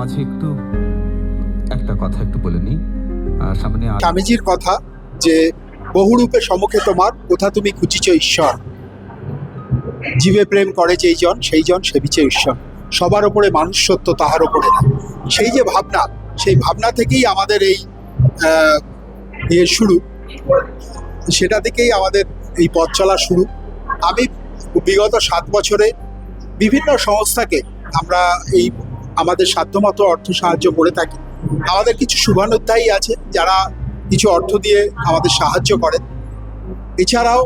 মাঝে একটু একটা কথা একটু বলে নিই। সামনে স্বামীজির কথা যে বহুরূপে সম্মুখে তোমার কোথা তুমি খুঁজিছ ঈশ্বর, জীবে প্রেম করে যেই জন সেই জন সেবিছে ঈশ্বর, সবার ওপরে মানুষ সত্য তাহার ওপরে না। সেই যে ভাবনা, সেই ভাবনা থেকেই আমাদের এই শুরু, সেটা থেকেই আমাদের এই পথ চলা শুরু। আমি বিগত 7 বছরে বিভিন্ন সংস্থাকে আমরা এই আমাদের সাধ্যমতো অর্থ সাহায্য করে থাকি। আমাদের কিছু শুভানুধ্যায়ী আছে যারা কিছু অর্থ দিয়ে আমাদের সাহায্য করেন। এছাড়াও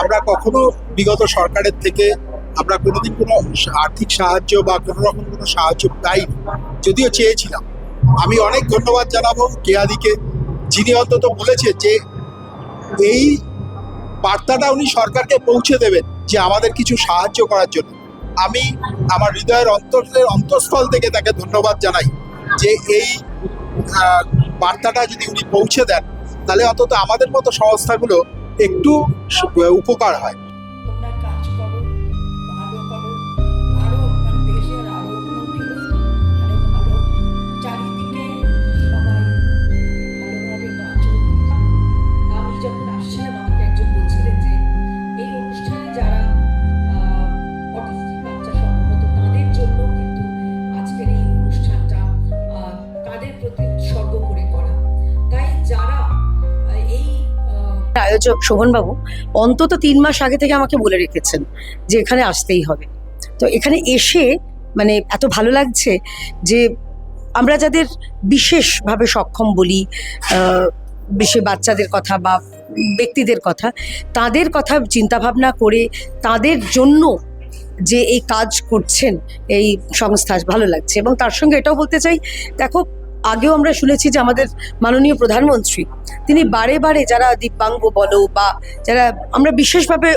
আমরা কখনো বিগত সরকারের থেকে আমরা কোনোদিন কোনো আর্থিক সাহায্য বা কোনো রকম কোনো সাহায্য পাইনি, যদিও চেয়েছিলাম। আমি অনেক ধন্যবাদ জানাবো কেয়াদিকে, যিনি অন্তত বলেছে যে এই বার্তাটা উনি সরকারকে পৌঁছে দেবেন যে আমাদের কিছু সাহায্য করার জন্য। আমি আমার হৃদয়ের অন্তঃস্থল থেকে তাকে ধন্যবাদ জানাই যে এই বার্তাটা যদি উনি পৌঁছে দেন তাহলে অন্তত আমাদের মতো সংস্থাগুলো একটু উপকার হয়। আয়োজক শোভনবাবু অন্তত 3 মাস আগে থেকে আমাকে বলে রেখেছেন যে এখানে আসতেই হবে। তো এখানে এসে মানে এত ভালো লাগছে যে আমরা যাদের বিশেষভাবে সক্ষম বলি, বিশেষ বাচ্চাদের কথা বা ব্যক্তিদের কথা, তাদের কথা চিন্তাভাবনা করে তাদের জন্য যে এই কাজ করছেন এই সংস্থা, ভালো লাগছে। এবং তার সঙ্গে এটাও বলতে চাই, দেখো আগেও আমরা শুনেছি যে আমাদের মাননীয় প্রধানমন্ত্রী তিনি বারে বারে যারা দিব্যাঙ্গ বলো বা যারা আমরা বিশেষভাবে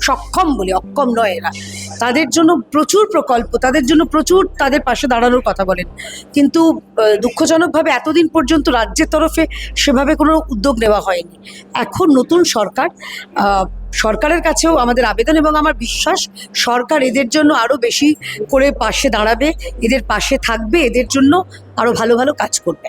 সক্ষম বলি, অক্ষম নয় এরা, তাদের জন্য প্রচুর প্রকল্প, তাদের জন্য প্রচুর তাদের পাশে দাঁড়ানোর কথা বলেন। কিন্তু দুঃখজনকভাবে এতদিন পর্যন্ত রাজ্যের তরফে সেভাবে কোনো উদ্যোগ নেওয়া হয়নি। এখন নতুন সরকারের কাছেও আমাদের আবেদন এবং আমার বিশ্বাস সরকার এদের জন্য আরো বেশি করে পাশে দাঁড়াবে, এদের পাশে থাকবে, এদের জন্য আরো ভালো ভালো কাজ করবে।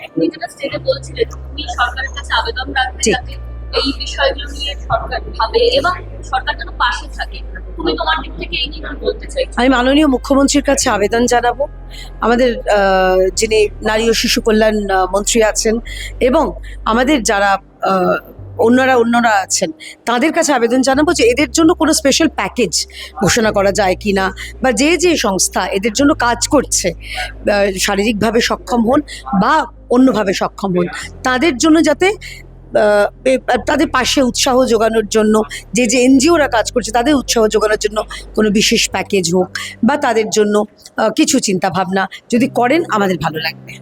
এই বিষয়গুলো নিয়ে সরকার ভাবে এবং সরকার যেন পাশে থাকে, তুমি তোমার দিক থেকে এই নিয়ে বলতে চাই। আমি মাননীয় মুখ্যমন্ত্রীর কাছে আবেদন জানাবো, আমাদের যিনি নারী ও শিশু কল্যাণ মন্ত্রী আছেন এবং আমাদের যারা অন্যরা আছেন তাদের কাছে আবেদন জানাবো যে এদের জন্য কোনো স্পেশাল প্যাকেজ ঘোষণা করা যায় কি না, বা যে সংস্থা এদের জন্য কাজ করছে, শারীরিকভাবে সক্ষম হন বা অন্যভাবে সক্ষম হন, তাদের জন্য যাতে তাদের পাশে উৎসাহ যোগানোর জন্য যে এনজিওরা কাজ করছে তাদের উৎসাহ যোগানোর জন্য কোনো বিশেষ প্যাকেজ হোক বা তাদের জন্য কিছু চিন্তা ভাবনা যদি করেন আমাদের ভালো লাগবে।